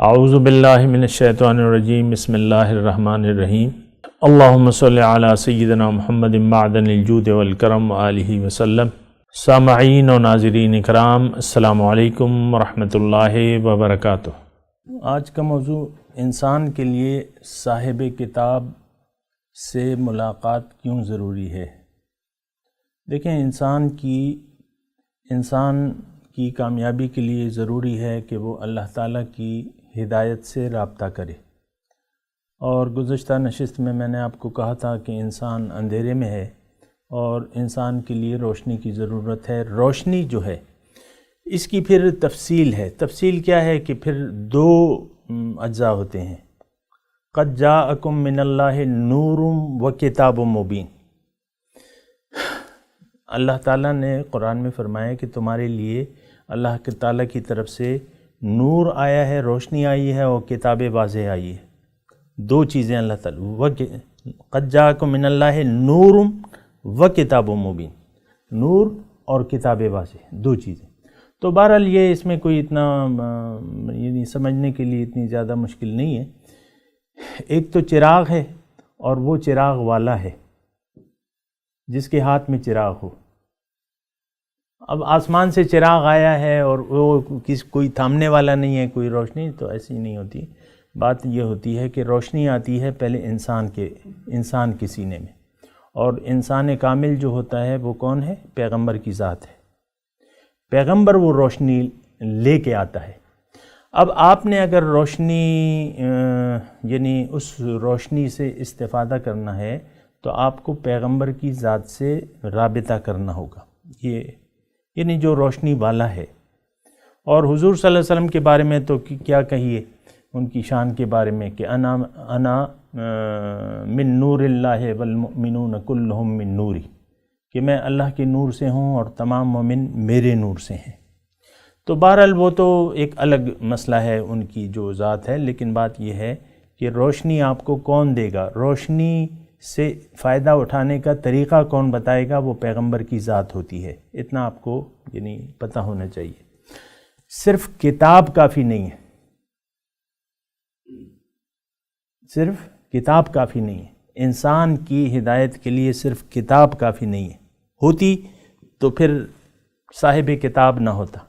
اعوذ باللہ من الشیطان الرجیم بسم اللہ الرحمن الرحیم اللہم صلی علی سیدنا محمد معدن الجود والکرم وآلہ وسلم۔ سامعین و ناظرین اکرام، السلام علیکم ورحمۃ اللہ وبرکاتہ۔ آج کا موضوع انسان کے لیے صاحب کتاب سے ملاقات کیوں ضروری ہے۔ دیکھیں، انسان کی کامیابی کے لیے ضروری ہے کہ وہ اللہ تعالیٰ کی ہدایت سے رابطہ کرے۔ اور گزشتہ نشست میں نے آپ کو کہا تھا کہ انسان اندھیرے میں ہے اور انسان کے لیے روشنی کی ضرورت ہے۔ روشنی جو ہے اس کی پھر تفصیل ہے۔ تفصیل کیا ہے کہ پھر دو اجزاء ہوتے ہیں۔ قد جاءکم من اللہ نور و کتاب مبین۔ اللہ تعالیٰ نے قرآن میں فرمایا کہ تمہارے لیے اللہ کے تعالیٰ کی طرف سے نور آیا ہے، روشنی آئی ہے اور کتاب واضح آئی ہے۔ دو چیزیں اللہ تعالیٰ، قد جاءکم من اللہ نور و کتاب مبین، نور اور کتاب واضح، دو چیزیں۔ تو بہرحال یہ اس میں کوئی اتنا یعنی سمجھنے کے لیے اتنی زیادہ مشکل نہیں ہے۔ ایک تو چراغ ہے اور وہ چراغ والا ہے جس کے ہاتھ میں چراغ ہو۔ اب آسمان سے چراغ آیا ہے اور وہ کوئی تھامنے والا نہیں ہے، کوئی روشنی تو ایسی نہیں ہوتی۔ بات یہ ہوتی ہے کہ روشنی آتی ہے پہلے انسان کے سینے میں، اور انسان کامل جو ہوتا ہے وہ کون ہے؟ پیغمبر کی ذات ہے۔ پیغمبر وہ روشنی لے کے آتا ہے۔ اب آپ نے اگر روشنی یعنی اس روشنی سے استفادہ کرنا ہے تو آپ کو پیغمبر کی ذات سے رابطہ کرنا ہوگا، یہ یعنی جو روشنی والا ہے۔ اور حضور صلی اللہ علیہ وسلم کے بارے میں تو کیا کہیے ان کی شان کے بارے میں کہ انا من نور اللہ والمؤمنون کلہم من نوری، کہ میں اللہ کے نور سے ہوں اور تمام مومن میرے نور سے ہیں۔ تو بہرحال وہ تو ایک الگ مسئلہ ہے ان کی جو ذات ہے، لیکن بات یہ ہے کہ روشنی آپ کو کون دے گا، روشنی سے فائدہ اٹھانے کا طریقہ کون بتائے گا، وہ پیغمبر کی ذات ہوتی ہے۔ اتنا آپ کو یعنی پتہ ہونا چاہیے۔ صرف کتاب کافی نہیں ہے، صرف کتاب کافی نہیں ہے۔ انسان کی ہدایت کے لیے صرف کتاب کافی نہیں ہے، ہوتی تو پھر صاحب کتاب نہ ہوتا۔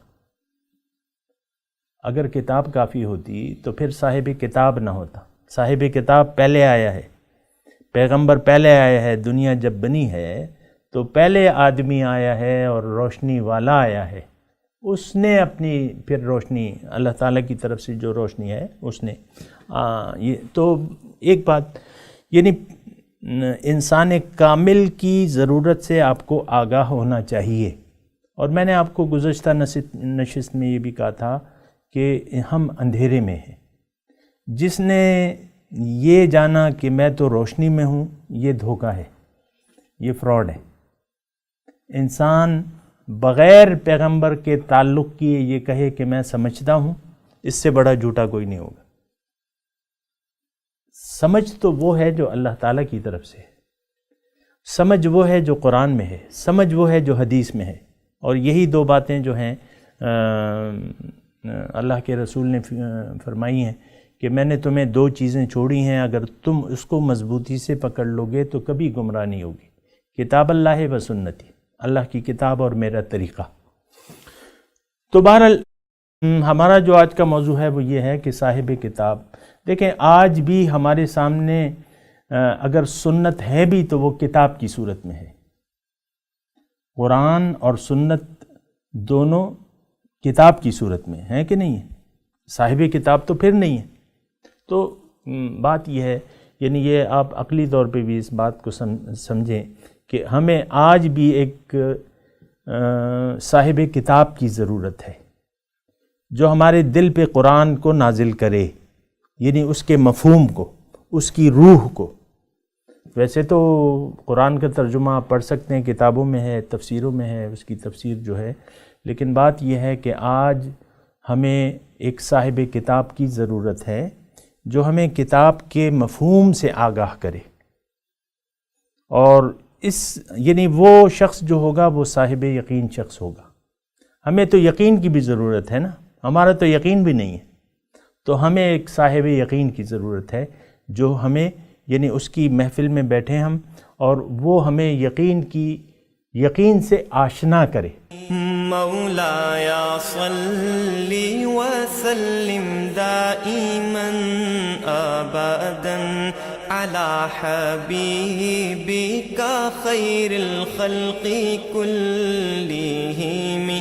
اگر کتاب کافی ہوتی تو پھر صاحب کتاب نہ ہوتا۔ صاحب کتاب پہلے آیا ہے، پیغمبر پہلے آیا ہے۔ دنیا جب بنی ہے تو پہلے آدمی آیا ہے اور روشنی والا آیا ہے۔ اس نے اپنی پھر روشنی اللہ تعالیٰ کی طرف سے جو روشنی ہے اس نے یہ تو ایک بات یعنی انسان کامل کی ضرورت سے آپ کو آگاہ ہونا چاہیے۔ اور میں نے آپ کو گزشتہ نشست میں یہ بھی کہا تھا کہ ہم اندھیرے میں ہیں۔ جس نے یہ جانا کہ میں تو روشنی میں ہوں، یہ دھوکہ ہے، یہ فراڈ ہے۔ انسان بغیر پیغمبر کے تعلق کیے یہ کہے کہ میں سمجھتا ہوں، اس سے بڑا جھوٹا کوئی نہیں ہوگا۔ سمجھ تو وہ ہے جو اللہ تعالیٰ کی طرف سے ہے، سمجھ وہ ہے جو قرآن میں ہے، سمجھ وہ ہے جو حدیث میں ہے۔ اور یہی دو باتیں جو ہیں اللہ کے رسول نے فرمائی ہیں کہ میں نے تمہیں دو چیزیں چھوڑی ہیں، اگر تم اس کو مضبوطی سے پکڑ لو گے تو کبھی گمراہ نہیں ہوگی، کتاب اللہ و سنتی، اللہ کی کتاب اور میرا طریقہ۔ تو بہرحال ہمارا جو آج کا موضوع ہے وہ یہ ہے کہ صاحب کتاب۔ دیکھیں، آج بھی ہمارے سامنے اگر سنت ہے بھی تو وہ کتاب کی صورت میں ہے۔ قرآن اور سنت دونوں کتاب کی صورت میں ہیں کہ نہیں ہے؟ صاحب کتاب تو پھر نہیں ہے۔ تو بات یہ ہے، یعنی یہ آپ عقلی طور پہ بھی اس بات کو سمجھیں کہ ہمیں آج بھی ایک صاحب کتاب کی ضرورت ہے جو ہمارے دل پہ قرآن کو نازل کرے، یعنی اس کے مفہوم کو، اس کی روح کو۔ ویسے تو قرآن کا ترجمہ آپ پڑھ سکتے ہیں، کتابوں میں ہے، تفسیروں میں ہے، اس کی تفسیر جو ہے، لیکن بات یہ ہے کہ آج ہمیں ایک صاحب کتاب کی ضرورت ہے جو ہمیں کتاب کے مفہوم سے آگاہ کرے۔ اور یعنی وہ شخص جو ہوگا وہ صاحب یقین شخص ہوگا۔ ہمیں تو یقین کی بھی ضرورت ہے نا، ہمارا تو یقین بھی نہیں ہے۔ تو ہمیں ایک صاحب یقین کی ضرورت ہے جو ہمیں یعنی اس کی محفل میں بیٹھے ہم اور وہ ہمیں یقین سے آشنا کرے. مولایا صلی وسلم دائما ابدا على حبيبك خير الخلق كلهم.